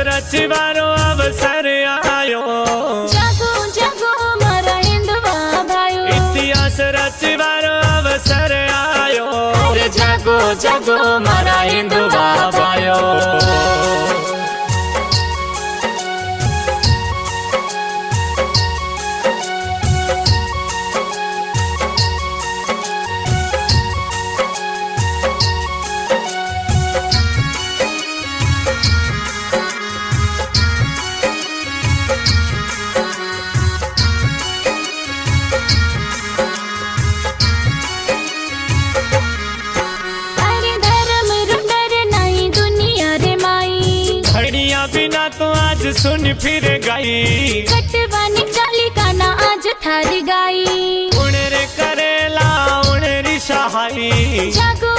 रचवारो अवसर आयो। जागो जागो मारा हिंदवा भायो, इतिहास रचवारो अवसर आयो। अरे जागो जागो मारा हिंदवा भायो। बिना तो आज सुन फिर गई, कटवानी चाली का ना आज थारी गाई। उणेरे करेला उणेरी सहाई, जागो